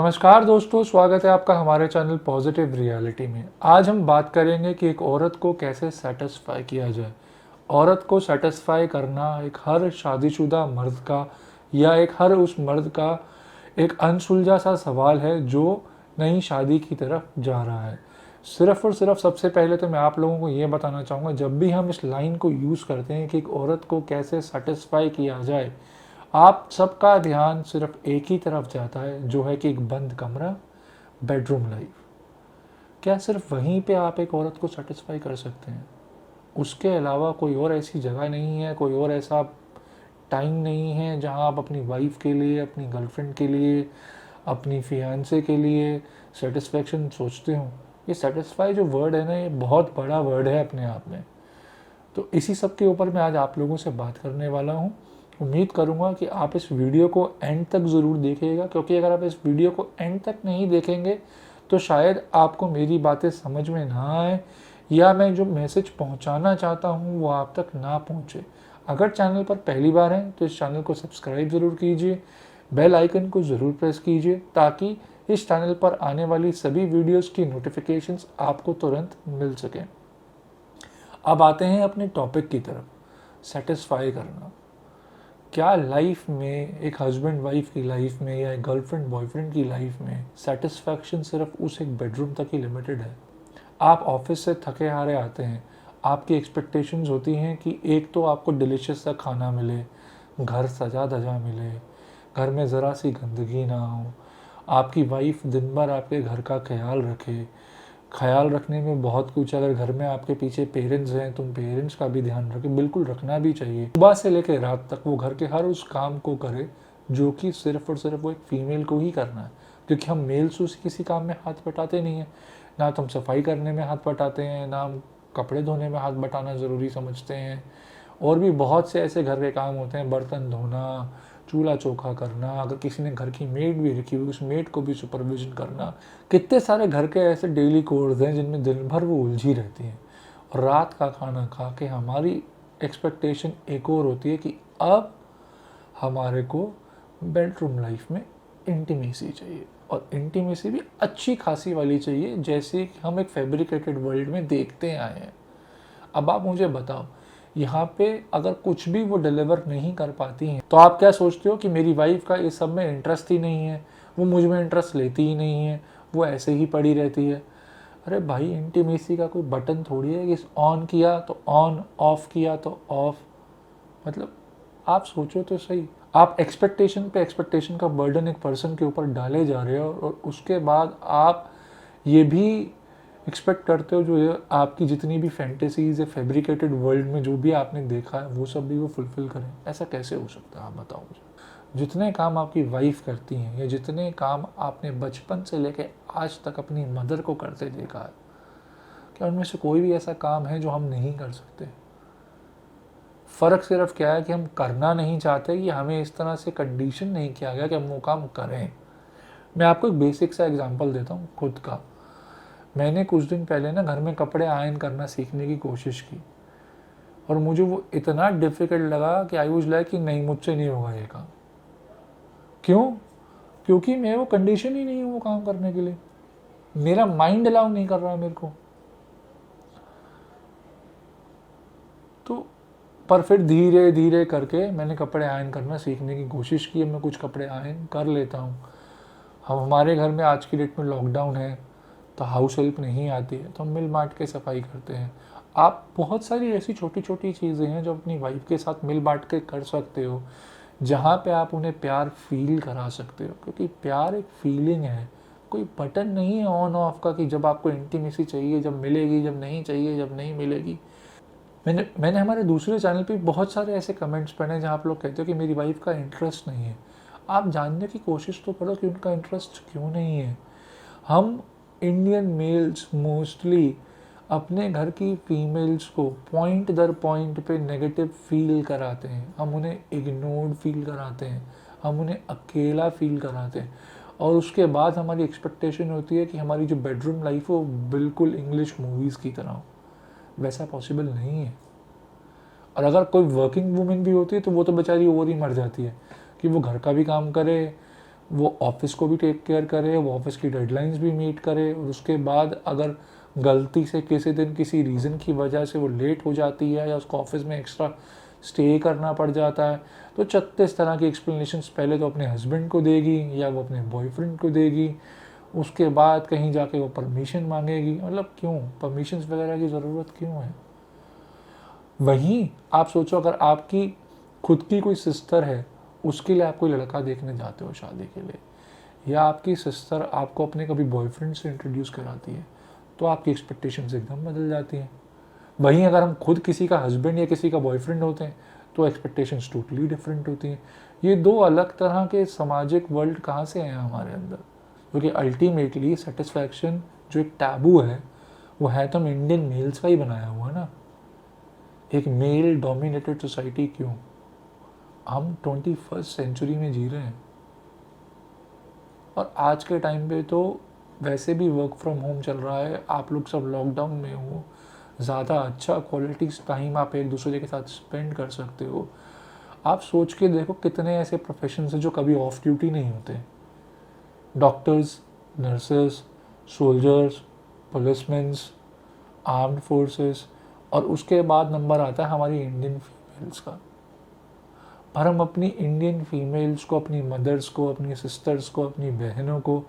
नमस्कार दोस्तों, स्वागत है आपका हमारे चैनल पॉजिटिव रियलिटी में। आज हम बात करेंगे कि एक औरत को कैसे सेटिस्फाई किया जाए। औरत को सेटिस्फाई करना एक हर शादीशुदा मर्द का या एक हर उस मर्द का एक अनसुलझा सा सवाल है जो नई शादी की तरफ जा रहा है। सिर्फ और सिर्फ सबसे पहले तो मैं आप लोगों को ये बताना चाहूँगा, जब भी हम इस लाइन को यूज़ करते हैं कि एक औरत को कैसे सेटिस्फाई किया जाए, आप सबका ध्यान सिर्फ एक ही तरफ जाता है, जो है कि एक बंद कमरा, बेडरूम लाइफ। क्या सिर्फ वहीं पे आप एक औरत को सेटिस्फाई कर सकते हैं? उसके अलावा कोई और ऐसी जगह नहीं है, कोई और ऐसा टाइम नहीं है जहां आप अपनी वाइफ के लिए, अपनी गर्लफ्रेंड के लिए, अपनी फियांसे के लिए सेटिस्फेक्शन सोचते हो? ये सेटिस्फाई जो वर्ड है ना, ये बहुत बड़ा वर्ड है अपने आप में। तो इसी सब के ऊपर मैं आज आप लोगों से बात करने वाला हूँ। उम्मीद करूँगा कि आप इस वीडियो को एंड तक ज़रूर देखिएगा, क्योंकि अगर आप इस वीडियो को एंड तक नहीं देखेंगे तो शायद आपको मेरी बातें समझ में ना आए, या मैं जो मैसेज पहुंचाना चाहता हूं वो आप तक ना पहुंचे। अगर चैनल पर पहली बार हैं तो इस चैनल को सब्सक्राइब ज़रूर कीजिए, बेल आइकन को ज़रूर प्रेस कीजिए, ताकि इस चैनल पर आने वाली सभी वीडियोस की नोटिफिकेशंस आपको तुरंत मिल सकें। अब आते हैं अपने टॉपिक की तरफ, सेटिस्फाई करना। क्या लाइफ में, एक हस्बैंड वाइफ की लाइफ में या एक गर्लफ्रेंड बॉयफ्रेंड की लाइफ में सेटिस्फैक्शन सिर्फ उस एक बेडरूम तक ही लिमिटेड है? आप ऑफिस से थके हारे आते हैं, आपकी एक्सपेक्टेशंस होती हैं कि एक तो आपको डिलीशियस सा खाना मिले, घर सजा धजा मिले, घर में ज़रा सी गंदगी ना हो, आपकी वाइफ दिन भर आपके घर का ख्याल रखे। ख्याल रखने में बहुत कुछ, अगर घर में आपके पीछे पेरेंट्स हैं, तुम पेरेंट्स का भी ध्यान रखें, बिल्कुल रखना भी चाहिए। सुबह से लेकर रात तक वो घर के हर उस काम को करे जो कि सिर्फ और सिर्फ वो एक फीमेल को ही करना है, क्योंकि हम मेल्स उस किसी काम में हाथ बटाते नहीं हैं। ना तो हम सफाई करने में हाथ बटाते हैं, ना हम कपड़े धोने में हाथ बटाना ज़रूरी समझते हैं। और भी बहुत से ऐसे घर के काम होते हैं, बर्तन धोना, चूल्हा चौका करना, अगर किसी ने घर की मेड भी रखी हुई उस मेड को भी सुपरविजन करना। कितने सारे घर के ऐसे डेली कोर्स हैं जिनमें दिन भर वो उलझी रहती हैं। और रात का खाना खा के हमारी एक्सपेक्टेशन एक और होती है कि अब हमारे को बेडरूम लाइफ में इंटीमेसी चाहिए, और इंटीमेसी भी अच्छी खासी वाली चाहिए, जैसे कि हम एक फैब्रिकेटेड वर्ल्ड में देखते आए हैं। अब आप मुझे बताओ, यहाँ पे अगर कुछ भी वो डिलीवर नहीं कर पाती हैं तो आप क्या सोचते हो कि मेरी वाइफ का इस सब में इंटरेस्ट ही नहीं है, वो मुझ में इंटरेस्ट लेती ही नहीं है, वो ऐसे ही पड़ी रहती है? अरे भाई, इंटीमेसी का कोई बटन थोड़ी है कि ऑन किया तो ऑन, ऑफ किया तो ऑफ। मतलब आप सोचो तो सही, आप एक्सपेक्टेशन पे एक्सपेक्टेशन का बर्डन एक पर्सन के ऊपर डाले जा रहे हो, और उसके बाद आप ये भी एक्सपेक्ट करते हो जो ये आपकी जितनी भी फैंटेसीज है फैब्रिकेटेड वर्ल्ड में जो भी आपने देखा है वो सब भी वो फुलफिल करें। ऐसा कैसे हो सकता है, आप बताओ मुझे। जितने काम आपकी वाइफ करती हैं, या जितने काम आपने बचपन से लेके आज तक अपनी मदर को करते देखा है, क्या उनमें से कोई भी ऐसा काम है जो हम नहीं कर सकते? फ़र्क सिर्फ क्या है कि हम करना नहीं चाहते, कि हमें इस तरह से कंडीशन नहीं किया गया कि हम वो काम करें। मैं आपको एक बेसिक सा एग्जांपल देता हूँ खुद का। मैंने कुछ दिन पहले ना घर में कपड़े आयरन करना सीखने की कोशिश की, और मुझे वो इतना डिफ़िकल्ट लगा कि आई वाज लाइक कि नहीं, मुझसे नहीं होगा ये काम। क्यों? क्योंकि मैं वो कंडीशन ही नहीं हूँ वो काम करने के लिए, मेरा माइंड अलाउ नहीं कर रहा मेरे को। तो पर फिर धीरे धीरे करके मैंने कपड़े आयरन करना सीखने की कोशिश की। मैं कुछ कपड़े आयरन कर लेता हूँ। हमारे घर में आज की डेट में लॉकडाउन है तो हाउस हेल्प नहीं आती है, तो हम मिल बांट के सफाई करते हैं। आप बहुत सारी ऐसी छोटी छोटी चीज़ें हैं जो अपनी वाइफ के साथ मिल बांट के कर सकते हो, जहाँ पे आप उन्हें प्यार फील करा सकते हो, क्योंकि प्यार एक फीलिंग है, कोई बटन नहीं है ऑन ऑफ का कि जब आपको इंटीमेसी चाहिए जब मिलेगी, जब नहीं चाहिए जब नहीं मिलेगी। मैंने हमारे दूसरे चैनल पे बहुत सारे ऐसे कमेंट्स पढ़े जहाँ आप लोग कहते हो कि मेरी वाइफ का इंटरेस्ट नहीं है। आप जानने की कोशिश तो करो कि उनका इंटरेस्ट क्यों नहीं है। हम इंडियन मेल्स मोस्टली अपने घर की फीमेल्स को पॉइंट दर पॉइंट पे नेगेटिव फील कराते हैं, हम उन्हें इग्नोर्ड फील कराते हैं, हम उन्हें अकेला फील कराते हैं, और उसके बाद हमारी एक्सपेक्टेशन होती है कि हमारी जो बेडरूम लाइफ हो बिल्कुल इंग्लिश मूवीज़ की तरह हो। वैसा पॉसिबल नहीं है। और अगर कोई वर्किंग वूमेन भी होती है तो वो तो बेचारी और ही मर जाती है कि वो घर का भी काम करे, वो ऑफिस को भी टेक केयर करे, वो ऑफिस की डेडलाइंस भी मीट करे, और उसके बाद अगर गलती से किसी दिन किसी रीज़न की वजह से वो लेट हो जाती है या उसको ऑफिस में एक्स्ट्रा स्टे करना पड़ जाता है, तो 36 तरह की एक्सप्लेनेशंस पहले तो अपने हस्बैंड को देगी या वो अपने बॉयफ्रेंड को देगी, उसके बाद कहीं जाके वो परमिशन मांगेगी। मतलब क्यों परमिशंस वगैरह की ज़रूरत क्यों है? वहीं आप सोचो, अगर आपकी खुद की कोई सिस्टर है, उसके लिए आप कोई लड़का देखने जाते हो शादी के लिए, या आपकी सिस्टर आपको अपने कभी बॉयफ्रेंड से इंट्रोड्यूस कराती है, तो आपकी एक्सपेक्टेशंस एकदम बदल जाती हैं। वहीं अगर हम खुद किसी का हस्बैंड या किसी का बॉयफ्रेंड होते हैं तो एक्सपेक्टेशंस टोटली डिफरेंट होती हैं। ये दो अलग तरह के सामाजिक वर्ल्ड कहाँ से हैं हमारे अंदर? क्योंकि अल्टीमेटली सेटिस्फैक्शन जो एक टैबू है, वो है तो हम इंडियन मेल्स का ही बनाया हुआ ना। एक मेल डोमिनेटेड सोसाइटी क्यों? हम 21st सेंचुरी में जी रहे हैं, और आज के टाइम पे तो वैसे भी वर्क फ्रॉम होम चल रहा है, आप लोग सब लॉकडाउन में हो, ज़्यादा अच्छा क्वालिटी टाइम आप एक दूसरे के साथ स्पेंड कर सकते हो। आप सोच के देखो कितने ऐसे प्रोफेशन हैं जो कभी ऑफ ड्यूटी नहीं होते। Doctors, nurses, soldiers, policemens, armed forces, और उसके बाद नंबर आता है हमारी इंडियन फीमेल्स का। पर हम अपनी इंडियन फीमेल्स को, अपनी मदर्स को, अपनी सिस्टर्स को, अपनी बहनों को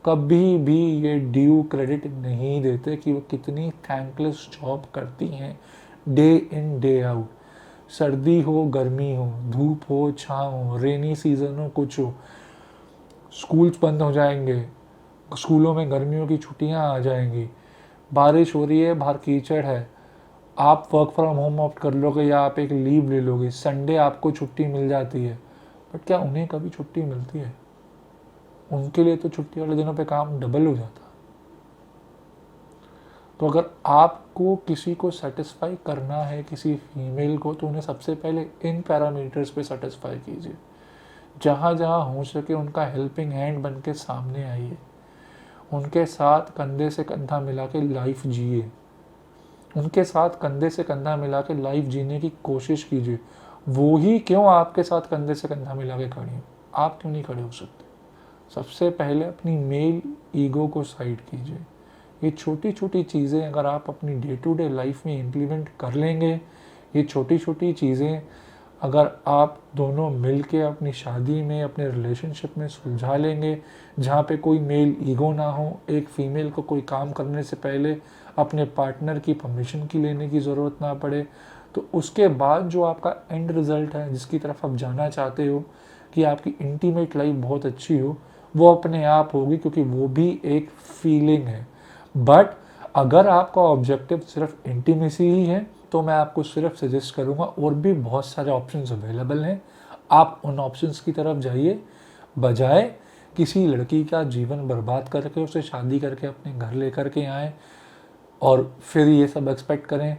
कभी भी ये ड्यू क्रेडिट नहीं देते कि वो कितनी थैंकलेस जॉब करती हैं डे इन डे आउट। सर्दी हो, गर्मी हो, धूप हो, छाँव हो, रेनी सीजन हो, कुछ हो, स्कूल्स बंद हो जाएंगे, स्कूलों में गर्मियों की छुट्टियां आ जाएंगी, बारिश हो रही है, बाहर कीचड़ है, आप वर्क फ्रॉम होम ऑप्ट कर लोगे या आप एक लीव ले लोगे, संडे आपको छुट्टी मिल जाती है, बट क्या उन्हें कभी छुट्टी मिलती है? उनके लिए तो छुट्टी वाले दिनों पे काम डबल हो जाता। तो अगर आपको किसी को सेटिस्फाई करना है, किसी फीमेल को, तो उन्हें सबसे पहले इन पैरामीटर्स पे सेटिस्फाई कीजिए। जहाँ जहाँ हो सके उनका हेल्पिंग हैंड बन के सामने आइए, उनके साथ कंधे से कंधा मिला के लाइफ जिए, उनके साथ कंधे से कंधा मिला के लाइफ जीने की कोशिश कीजिए। वो ही क्यों आपके साथ कंधे से कंधा मिला के खड़ी हो, आप क्यों नहीं खड़े हो सकते? सबसे पहले अपनी मेल ईगो को साइड कीजिए। ये छोटी छोटी चीज़ें अगर आप अपनी डे टू डे लाइफ में इम्प्लीमेंट कर लेंगे, ये छोटी छोटी चीज़ें अगर आप दोनों मिल के अपनी शादी में, अपने रिलेशनशिप में सुलझा लेंगे, जहाँ पे कोई मेल ईगो ना हो, एक फ़ीमेल को कोई काम करने से पहले अपने पार्टनर की परमिशन की लेने की ज़रूरत ना पड़े, तो उसके बाद जो आपका एंड रिज़ल्ट है, जिसकी तरफ आप जाना चाहते हो कि आपकी इंटीमेट लाइफ बहुत अच्छी हो, वो अपने आप होगी, क्योंकि वो भी एक फीलिंग है। बट अगर आपका ऑब्जेक्टिव सिर्फ इंटीमेसी ही है, तो मैं आपको सिर्फ सजेस्ट करूंगा, और भी बहुत सारे ऑप्शंस अवेलेबल हैं, आप उन ऑप्शंस की तरफ जाइए, बजाय किसी लड़की का जीवन बर्बाद करके उसे शादी करके अपने घर लेकर के आएँ और फिर ये सब एक्सपेक्ट करें।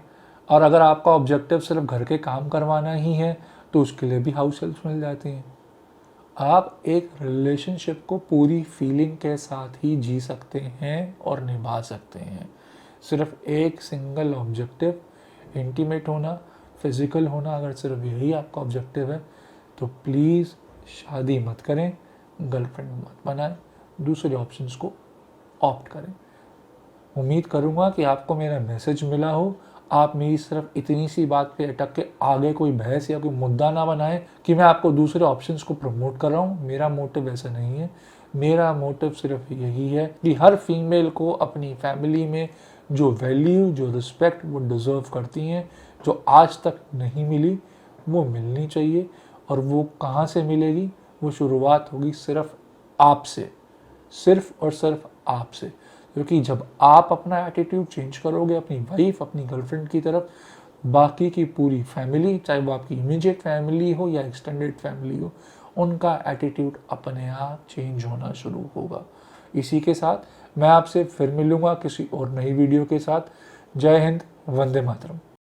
और अगर आपका ऑब्जेक्टिव सिर्फ घर के काम करवाना ही है, तो उसके लिए भी हाउस हेल्प्स मिल जाती हैं। आप एक रिलेशनशिप को पूरी फीलिंग के साथ ही जी सकते हैं और निभा सकते हैं। सिर्फ एक सिंगल ऑब्जेक्टिव, इंटीमेट होना, फिजिकल होना, अगर सिर्फ यही आपका ऑब्जेक्टिव है, तो प्लीज़ शादी मत करें, गर्लफ्रेंड मत बनाएं, दूसरे ऑप्शंस को ऑप्ट करें। उम्मीद करूँगा कि आपको मेरा मैसेज मिला हो। आप मेरी सिर्फ इतनी सी बात पे अटक के आगे कोई बहस या कोई मुद्दा ना बनाएं कि मैं आपको दूसरे ऑप्शंस को प्रमोट कर रहा हूँ। मेरा मोटिव ऐसा नहीं है। मेरा मोटिव सिर्फ यही है कि हर फीमेल को अपनी फैमिली में जो वैल्यू, जो रिस्पेक्ट वो डिज़र्व करती हैं, जो आज तक नहीं मिली, वो मिलनी चाहिए। और वो कहाँ से मिलेगी? वो शुरुआत होगी सिर्फ आपसे, सिर्फ और सिर्फ आपसे। क्योंकि जब आप अपना एटीट्यूड चेंज करोगे अपनी वाइफ, अपनी गर्लफ्रेंड की तरफ, बाकी की पूरी फैमिली, चाहे वो आपकी इमीडिएट फैमिली हो या एक्सटेंडेड फैमिली हो, उनका एटीट्यूड अपने आप चेंज होना शुरू होगा। इसी के साथ मैं आपसे फिर मिलूंगा किसी और नई वीडियो के साथ। जय हिंद, वंदे मातरम।